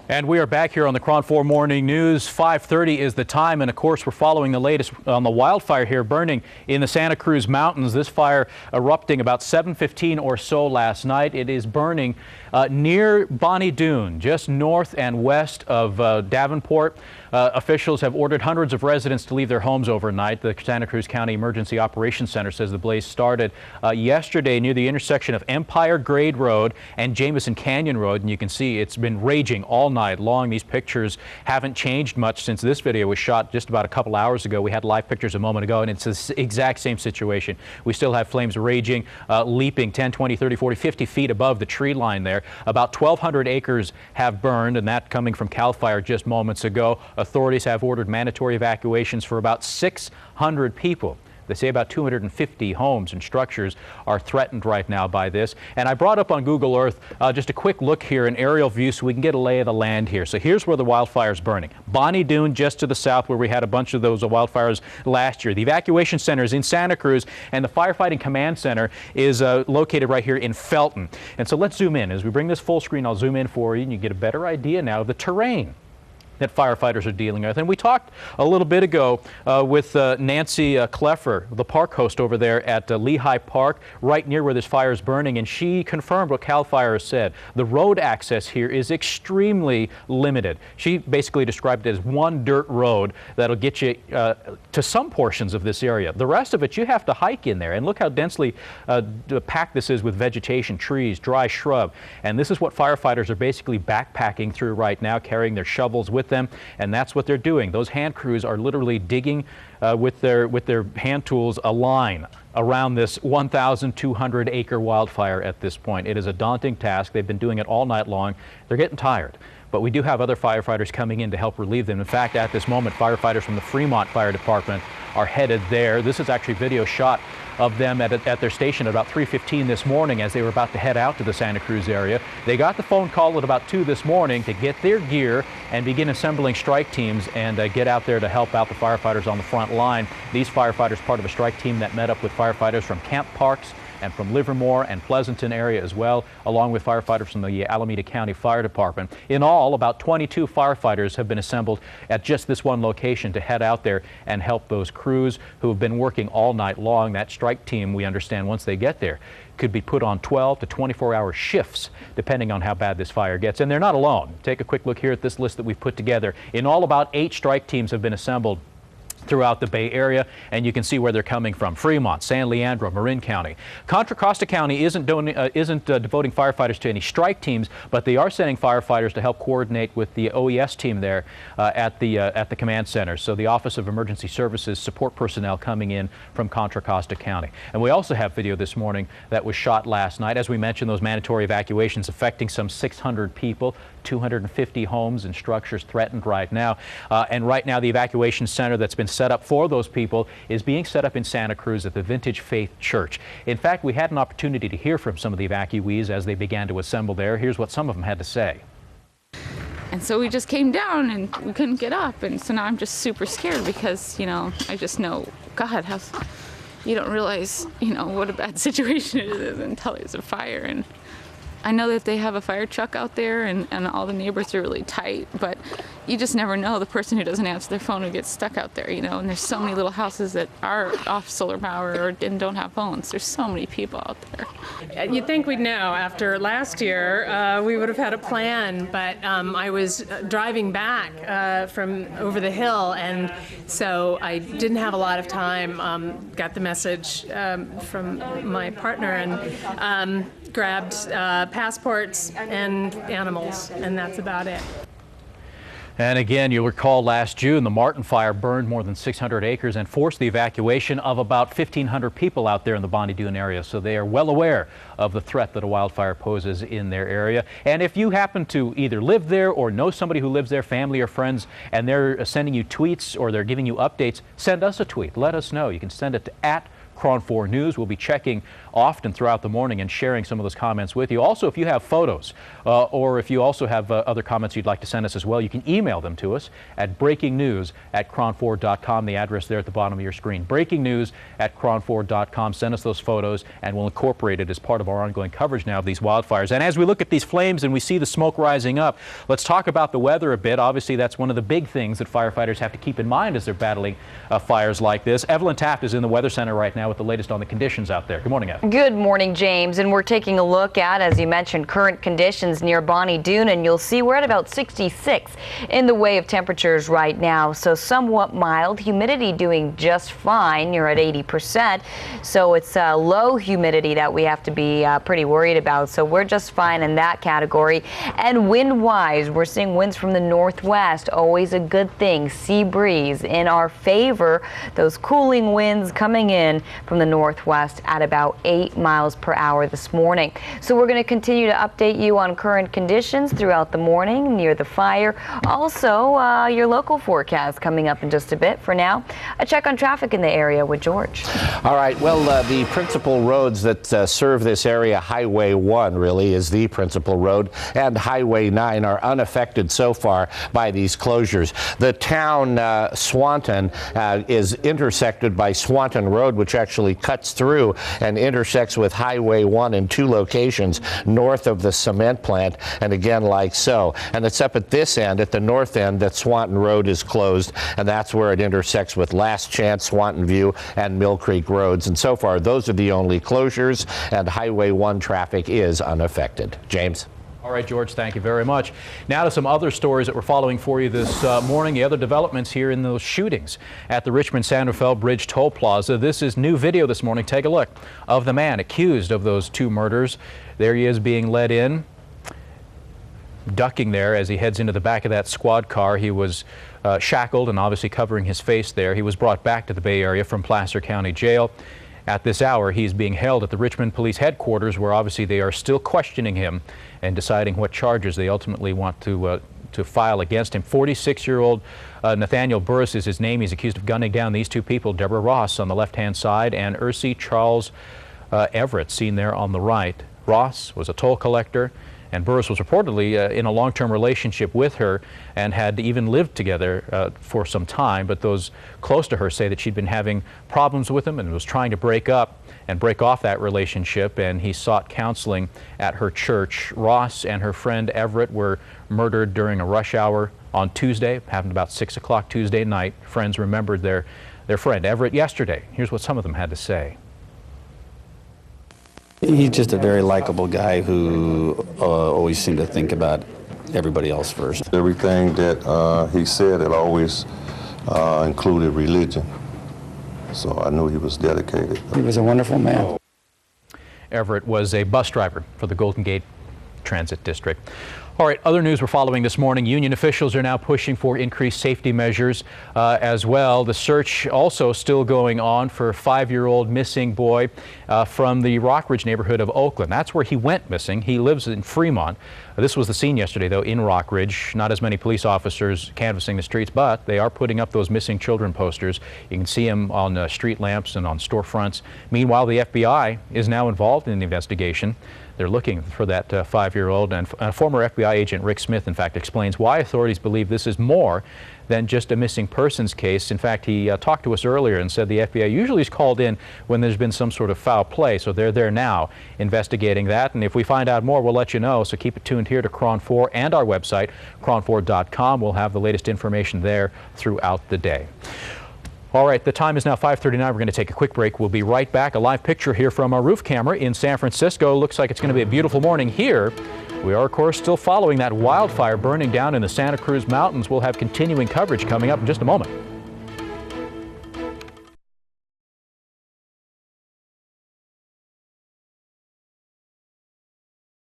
And we are back here on the KRON 4 Morning News. 5:30 is the time, and of course we're following the latest on the wildfire here burning in the Santa Cruz Mountains. This fire erupting about 7:15 or so last night. It is burning near Bonnie Doon, just north and west of Davenport. Officials have ordered hundreds of residents to leave their homes overnight. The Santa Cruz County Emergency Operations Center says the blaze started yesterday near the intersection of Empire Grade Road and Jameson Canyon Road, and you can see it's been raging all night long. These pictures haven't changed much since this video was shot just about a couple hours ago. We had live pictures a moment ago, and it's the exact same situation. We still have flames raging, leaping 10, 20, 30, 40, 50 feet above the tree line there. About 1,200 acres have burned, and that coming from CAL FIRE just moments ago. Authorities have ordered mandatory evacuations for about 600 people. They say about 250 homes and structures are threatened right now by this. And I brought up on Google Earth just a quick look here, an aerial view, so we can get a lay of the land here. So here's where the wildfire is burning. Bonnie Doon just to the south, where we had a bunch of those wildfires last year. The evacuation center is in Santa Cruz, and the firefighting command center is located right here in Felton. And so let's zoom in. As we bring this full screen, I'll zoom in for you, and you get a better idea now of the terrain that firefighters are dealing with. And we talked a little bit ago with Nancy Kleffer, the park host over there at Lehigh Park, right near where this fire is burning, and she confirmed what CAL FIRE has said. The road access here is extremely limited. She basically described it as one dirt road that'll get you to some portions of this area. The rest of it, you have to hike in there, and look how densely packed this is with vegetation, trees, dry shrub. And this is what firefighters are basically backpacking through right now, carrying their shovels with them, and that's what they're doing. Those hand crews are literally digging with their hand tools a line around this 1,200 acre wildfire at this point. It is a daunting task. They've been doing it all night long. They're getting tired. But we do have other firefighters coming in to help relieve them. In fact, at this moment, firefighters from the Fremont Fire Department are headed there. This is actually video shot of them at their station at about 3:15 this morning as they were about to head out to the Santa Cruz area. They got the phone call at about 2 this morning to get their gear and begin assembling strike teams and get out there to help out the firefighters on the front line. These firefighters part of a strike team that met up with firefighters from Camp Parks and from Livermore and Pleasanton area as well, along with firefighters from the Alameda County Fire Department. In all, about 22 firefighters have been assembled at just this one location to head out there and help those crews who have been working all night long. That strike team, we understand, once they get there, could be put on 12 to 24-hour shifts, depending on how bad this fire gets. And they're not alone. Take a quick look here at this list that we've put together. In all, about 8 strike teams have been assembled throughout the Bay Area, and you can see where they're coming from. Fremont, San Leandro, Marin County. Contra Costa County isn't devoting firefighters to any strike teams, but they are sending firefighters to help coordinate with the OES team there at the command center. So the Office of Emergency Services support personnel coming in from Contra Costa County. And we also have video this morning that was shot last night. As we mentioned, those mandatory evacuations affecting some 600 people, 250 homes and structures threatened right now. And right now the evacuation center that's been set up for those people is being set up in Santa Cruz at the Vintage Faith Church. In fact, we had an opportunity to hear from some of the evacuees as they began to assemble there. Here's what some of them had to say. And so we just came down and we couldn't get up, and so now I'm just super scared because, I just know, God, you don't realize, what a bad situation it is until there's a fire. And I know that they have a fire truck out there and all the neighbors are really tight, but you just never know the person who doesn't answer their phone who gets stuck out there, and there's so many little houses that are off solar power and don't have phones. There's so many people out there. You'd think we'd know. After last year, we would have had a plan, but I was driving back from over the hill, and so I didn't have a lot of time. Got the message from my partner and grabbed passports and animals, and that's about it. And again, you'll recall last June, the Martin Fire burned more than 600 acres and forced the evacuation of about 1,500 people out there in the Bonnie Doon area. So they are well aware of the threat that a wildfire poses in their area. And if you happen to either live there or know somebody who lives there, family or friends, and they're sending you tweets or they're giving you updates, send us a tweet. Let us know. You can send it to KRON 4 News. We'll be checking often throughout the morning and sharing some of those comments with you. Also, if you have photos or if you also have other comments you'd like to send us as well, you can email them to us at breakingnews@kron4.com, the address there at the bottom of your screen. breakingnews@kron4.com. Send us those photos and we'll incorporate it as part of our ongoing coverage now of these wildfires. And as we look at these flames and we see the smoke rising up, let's talk about the weather a bit. Obviously, that's one of the big things that firefighters have to keep in mind as they're battling fires like this. Evelyn Taft is in the Weather Center right now with the latest on the conditions out there. Good morning, Evelyn. Good morning, James. And we're taking a look at, as you mentioned, current conditions near Bonnie Doon, and you'll see we're at about 66 in the way of temperatures right now. So somewhat mild, humidity doing just fine. You're at 80%. So it's low humidity that we have to be pretty worried about. So we're just fine in that category. And wind-wise, we're seeing winds from the northwest, always a good thing. Sea breeze in our favor. Those cooling winds coming in from the northwest at about 8 miles per hour this morning. So we're going to continue to update you on current conditions throughout the morning near the fire. Also, your local forecast coming up in just a bit. For now, a check on traffic in the area with George. All right. Well, the principal roads that serve this area, Highway 1 really is the principal road, and Highway 9 are unaffected so far by these closures. The town Swanton is intersected by Swanton Road, which actually cuts through and intersects with Highway 1 in 2 locations north of the cement plant, and again like so. And it's up at this end, at the north end, that Swanton Road is closed, and that's where it intersects with Last Chance, Swanton View, and Mill Creek Roads. And so far, those are the only closures, and Highway 1 traffic is unaffected. James? All right, George, thank you very much. Now to some other stories that we're following for you this morning. The other developments here in those shootings at the Richmond-San Rafael Bridge Toll Plaza. This is new video this morning. Take a look of the man accused of those 2 murders. There he is being led in, ducking there as he heads into the back of that squad car. He was shackled and obviously covering his face there. He was brought back to the Bay Area from Placer County Jail. At this hour, he's being held at the Richmond Police Headquarters, where obviously they are still questioning him and deciding what charges they ultimately want to file against him. 46-year-old Nathaniel Burris is his name. He's accused of gunning down these 2 people, Deborah Ross on the left-hand side and Ursi Charles Everett, seen there on the right. Ross was a toll collector, and Burris was reportedly in a long-term relationship with her and had even lived together for some time, but those close to her say that she'd been having problems with him and was trying to break up and break off that relationship, and he sought counseling at her church. Ross and her friend Everett were murdered during a rush hour on Tuesday. It happened about 6 o'clock Tuesday night. Friends remembered their friend Everett yesterday. Here's what some of them had to say. He's just a very likable guy who always seemed to think about everybody else first. Everything that he said, it always included religion. So I knew he was dedicated. He was a wonderful man. Everett was a bus driver for the Golden Gate Transit District. All right, other news we're following this morning. Union officials are now pushing for increased safety measures as well. The search also still going on for a 5-year-old missing boy from the Rockridge neighborhood of Oakland. That's where he went missing. He lives in Fremont. This was the scene yesterday, though, in Rockridge. Not as many police officers canvassing the streets, but they are putting up those missing children posters. You can see them on street lamps and on storefronts. Meanwhile, the FBI is now involved in the investigation. They're looking for that 5-year-old, and former FBI agent Rick Smith, in fact, explains why authorities believe this is more than just a missing persons case. In fact, he talked to us earlier and said the FBI usually is called in when there's been some sort of foul play, so they're there now investigating that. And if we find out more, we'll let you know, so keep it tuned here to KRON 4 and our website, kron4.com. We'll have the latest information there throughout the day. All right, the time is now 5:39. We're going to take a quick break. We'll be right back. A live picture here from our roof camera in San Francisco. Looks like it's going to be a beautiful morning here. We are, of course, still following that wildfire burning down in the Santa Cruz Mountains. We'll have continuing coverage coming up in just a moment.